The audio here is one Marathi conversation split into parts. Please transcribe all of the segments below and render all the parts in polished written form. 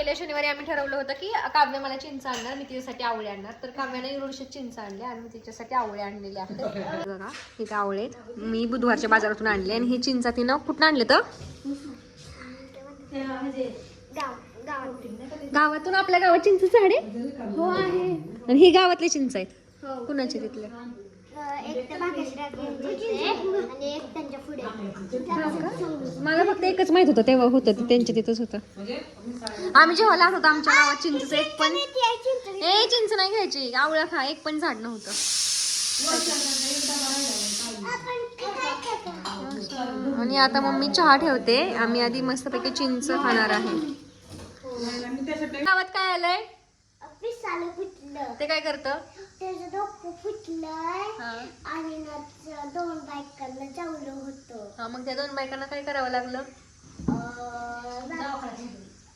गेल्या शनिवारी आम्ही ठरवलं होतं की काव्य मला चिंच आणणार, मी तिच्यासाठी आवळे आणणार. तर काव्याने एवढीशी चिंच आणली आणि मी तिच्यासाठी आवळे आणलेले आहेत. बघा इथे आवळे मी बुधवारच्या बाजारातून आणले आणि ही चिंच तिनं कुठून आणले तर गावातून. आपल्या गावात चिंच झाडे हो आहे आणि ही गावातली चिंच आहेत. कुणाची तिथले मला फक्त एकच माहित होतं तेव्हा होतं ते त्यांच्या तिथंच होतं. आम्ही जेव्हा लहान होतो आमच्या गावात चिंचचं एक पण चिंच नाही घ्यायची आवळा खा एक पण झाड नव्हतं. आणि आता मम्मी चहा ठेवते. आम्ही आधी मस्तपैकी चिंच खाणार आहे. गावात काय आलंय ते काय करतं त्याचं डोकं फुटलंय आणि दोन बायकांना चावलं होतं. मग त्या दोन बायकांना काय करावं लागलं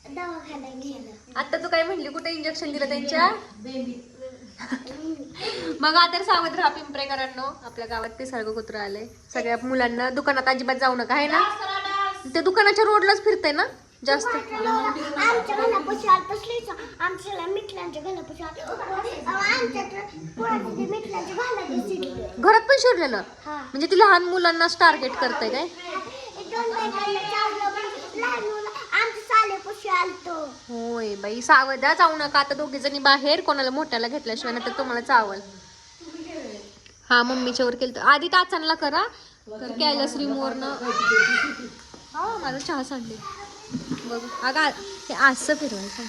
दवाखान्यात गेलं. आता तू काय म्हणली कुठे इंजेक्शन दिलं त्यांच्या मग आता सावध राहा पिंपरेकरांनो. आपल्या गावात पिसाळग कुत्रा आलंय. सगळ्या मुलांना दुकानात अजिबात जाऊ नका आहे ना. ते दुकानाच्या रोडलाच फिरतंय ना जास्त. आमच्या घरापाशी आलतसलीच आमच्या मिटलांच्या घरापाशी घरात पण शिरलेलं म्हणजे ती लहान मुलांनाच टार्गेट करतंय काय. होय बाई सावध जाऊ नका. आता दोघी जणी बाहेर कोणाला मोठ्याला घेतल्याशिवाय नाही तर तुम्हाला चावल. हा मम्मीच्या वर केलं आधी टाचांना करा तर कॅलस रिमूव्हरनं. हा माझा चहा सांडले बघ अगं हे असं फिरवायचं.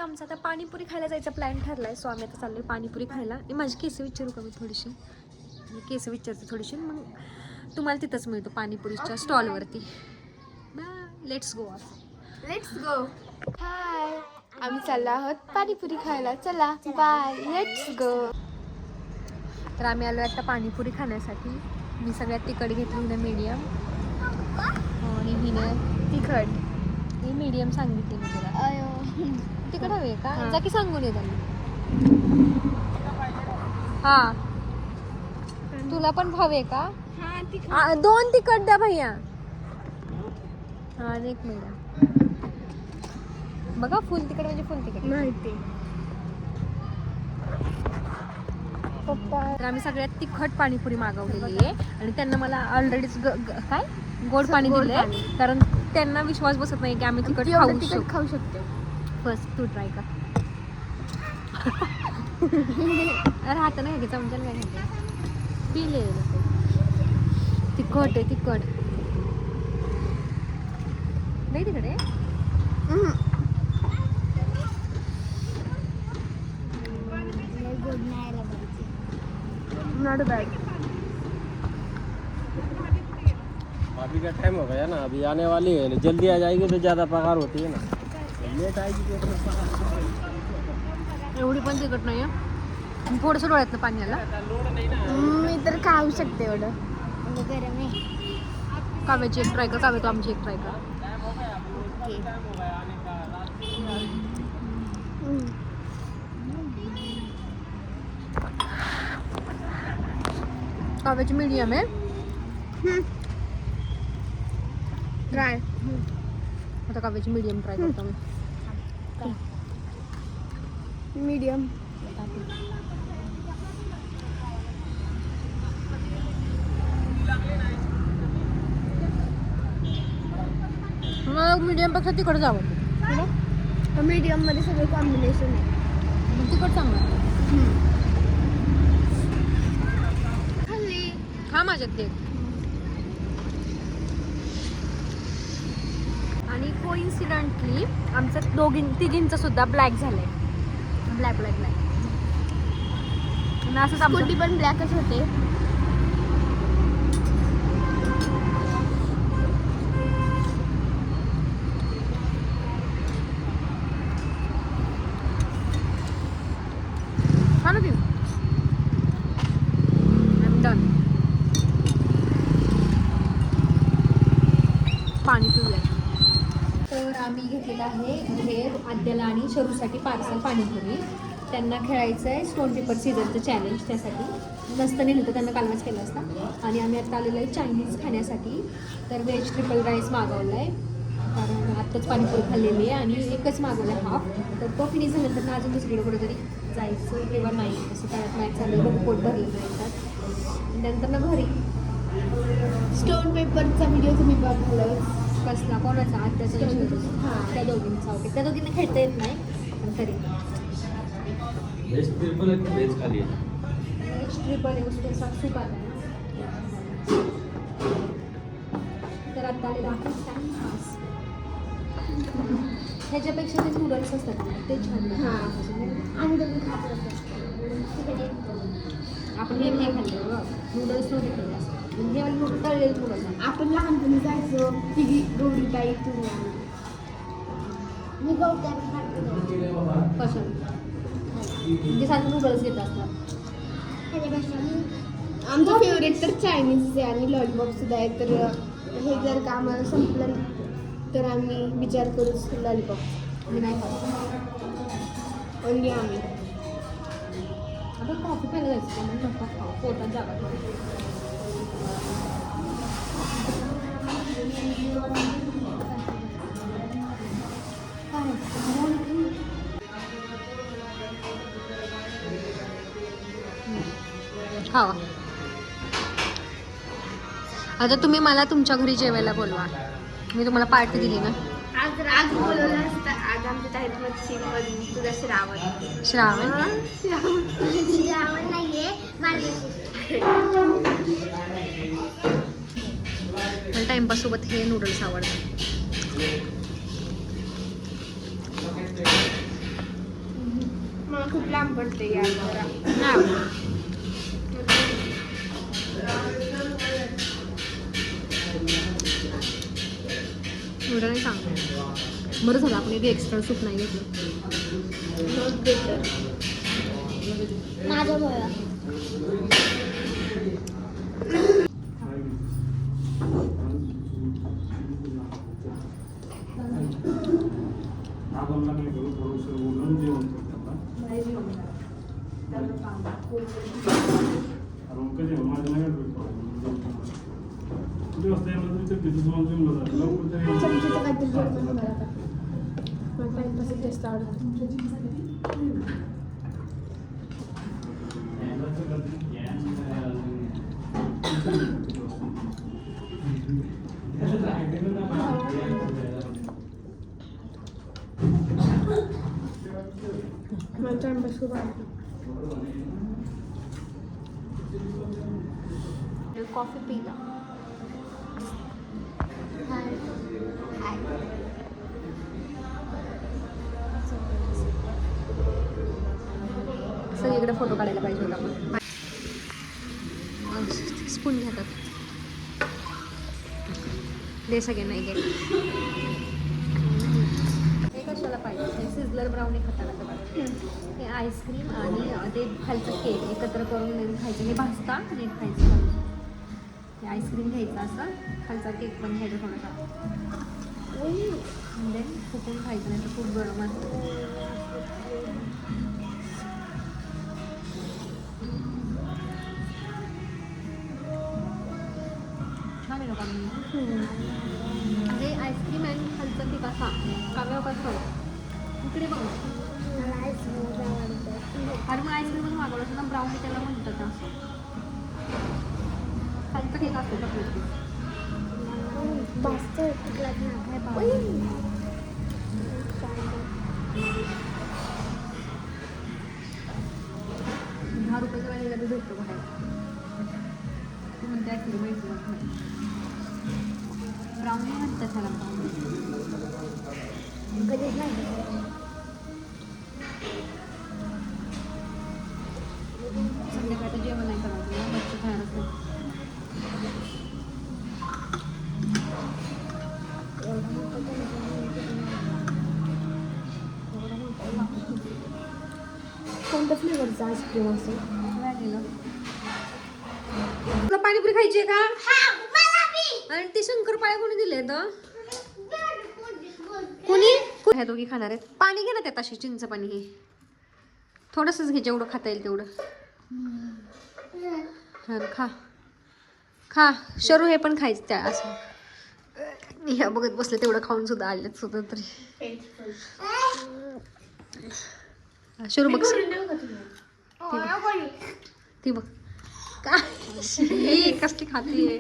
आमचा आता पाणीपुरी खायला जायचा प्लॅन ठरलाय. सो आम्ही आता चाललोय पाणीपुरी खायला. माझी केस विचारू का मी थोडीशी केस विचारते थोडीशी मग तुम्हाला तिथंच मिळतो पाणीपुरीच्या स्टॉलवरती. Let's go let's go. हाय आम्ही चाललो आहोत पाणीपुरी खायला. चला बाय लेट्स गो. तर आम्ही आलो आता पाणीपुरी खाण्यासाठी. मी सगळ्यात तिखट घेतली हिनं मीडियम आणि हिनं तिखट ही मीडियम सांगितली मी तुला. तिखट हवे का जा की सांगून ये त्यांना. हा तुला पण हवे का दोन तिखट द्या भैया. हा एक मीडियम बघा फुल तिखट म्हणजे फुल तिखट माहिती. तर आम्ही सगळ्यात तिखट पाणीपुरी मागवलेली आहे आणि त्यांना मला ऑलरेडीच काय गोड पाणी दिलंय कारण त्यांना विश्वास बसत नाही की आम्ही तिखट खाऊ शकतो. फर्स्ट तू ट्राय कर. अरे हात नाही घ्यायचं चमच्याला काय घ्यायचं पिले तिखट आहे तिखट नाही तिकडे. Not bad. अभी का टाइम हो गया ना. अभी आने वाली है जल्दी आ जाएगी तो ज़्यादा पगार होती है ना. लेट आएगी तो एवढी पण तिखट नाही आहे. थोडंसं डोळ्यातनं पाणी आला. मी तर खाऊ शकते एवढं. गरम आहे. काव्याची एक ट्राय कर. काव्या तू आमची एक ट्राय कर. काव्याची मीडियम आहे. ट्राय आता काव्याची मीडियम ट्राय करतो मी. मीडियम. मीडियम पेक्षा तिखट जावं. मीडियम मध्ये सगळे कॉम्बिनेशन आहे. तिखट चांगलं खाल्ली हा माझ्यात ते. आणि कोइन्सिडेंटली आमचं तिघींचं सुद्धा ब्लॅक झालंय. ब्लॅक ब्लॅक ब्लॅक असंच स्कूटी पण ब्लॅकच होते. हा ना ती डन. पाणी पिऊया. तर आम्ही घेतलेलं आहे भेळ आद्याला आणि शरूसाठी पार्सल पाणीपुरी. त्यांना खेळायचं आहे स्टोन पेपर सीझरचं चॅलेंज. त्यासाठी नसतं नेलं तर त्यांना कालवाच केलं असता. आणि आम्ही आता आलेलो आहे चायनीज खाण्यासाठी. तर व्हेज ट्रिपल राईस मागवला आहे कारण आत्ताच पाणीपुरी खाल्लेली आहे आणि एकच मागवलं आहे हाफ. तर तो फिनिश झाल्यानंतर ना अजून दुसरीकडे कुठेतरी जायचं किंवा नाही असं काय नाही चाललं बघू पोट भरलेलं नाही. नंतर ना घरी स्टोन पेपरचा व्हिडिओ तुम्ही बघाल कसला कोणाचा आत्याचा हां. त्या दोघींचा ओके. त्या दोघींना खेळता येत नाही पण तरी व्हेज ट्रिपल आहे व्हेज खाली आहे. व्हेज ट्रिपल आहे सूप आता ना. तर आता आलेला आहे टाइम पास. ह्याच्यापेक्षा ते नूडल्स असतात ना ते छान लागतात. आम्ही दोघी खात होतो. तिकडे आपण हे नाही खाल्लं बघ नूडल्स नव्हते खाल्ले असं हे मला तळलेले नूडल्स आहे. आपण लहानपणी जायचो तिघी गौरी ताई तुम्ही मी गवत्या खात होतो. कसं म्हणजे सारखं नूडल्स घेत असतात. त्याच्यापेक्षा मी आमचं फेवरेट तर चायनीज आहे आणि लॉलीपॉप सुद्धा आहे. तर हे जर का आम्हाला संपलं तर आम्ही विचार करूच लॉलीपॉप मी नाही खात. ओनली आम्ही. आपण कॉफी प्यायला जायचं का मग नको खाऊ पोटात जागा ठेवू. खावा. आता तुम्ही मला तुमच्या घरी जेवायला बोलवा. मी तुम्हाला पार्टी दिली ना. आज बोलवलं असतं. आज आमच्या ताईत मच्छीमधून तुझा श्रावण. श्रावण तुझी आवड नाहीये मार्गशीर्ष. मला टाइमपास सोबत हे नूडल्स आवडतात. मला खूप लांब पडते यार जरा. एवढं नाही सांगतो. बरं झालं आपण एक एक्स्ट्रा सूप नाही घेतलं. Not better. माझं बोला. चमचीचं काहीतरी जेवण मला आता. मला टाईमपास जास्त आवडतं. मला टाईमपास खूप आवडतं. कॉफी पिला. सगळीकडे फोटो काढायला पाहिजे होता आपण. स्पून घेतात दे सगळ्यांना एक. हे कशाला पाहिजे हे सिझलर ब्राउनी खाताना पाहिजे. हे आईस्क्रीम आणि ते खायचं केक एकत्र करून खायचं. हे भाजता आणि खायचं. हे आईस्क्रीम घ्यायचं असं खालचा केक पण घ्यायचा थोडासा म्हणजे फुकून खायचं नाही तर खूप गरम असतं. छान आहे लोक म्हणजे आईस्क्रीम आणि खालचा केक असा काव्या फरक इकडे बघ. मला आईस्क्रीम आवडतं. अरे मग आईस्क्रीम पण मागवलं असं ना ब्राउनी त्याला म्हणतात असं खालचा केक असतो चॉकलेट. मस्त तुला काय पाहू. 10 रुपयाचा वालीला बी भेटतो बाहेर. तू म्हणते आईस्क्रीम भेटतो ब्राउनी म्हणतात त्याला ब्राउनी. कधीच नाही. संध्याकाळचं जेवण नाही करायचं मच्छी खायलाच नाही. कोणत्या फ्लेवरचा आईस्क्रीम असेल? तुला पाणीपुरी खायची आहे का? आणि ती शंकरपाळ्या कोणी दिले तर कोणी ह्या दोघी खाणार आहेत. पाणी घे ना त्यात अशी चिंच पाणी हे थोडंसंच घे, जेवढं खाता येईल तेवढं. हा खा खा. शरू हे पण खायचं त्या असं. ह्या बघत बसलं तेवढं खाऊन सुद्धा आलेत सुद्धा तरी. शरू बघ ती बघ काय कसली खातीये.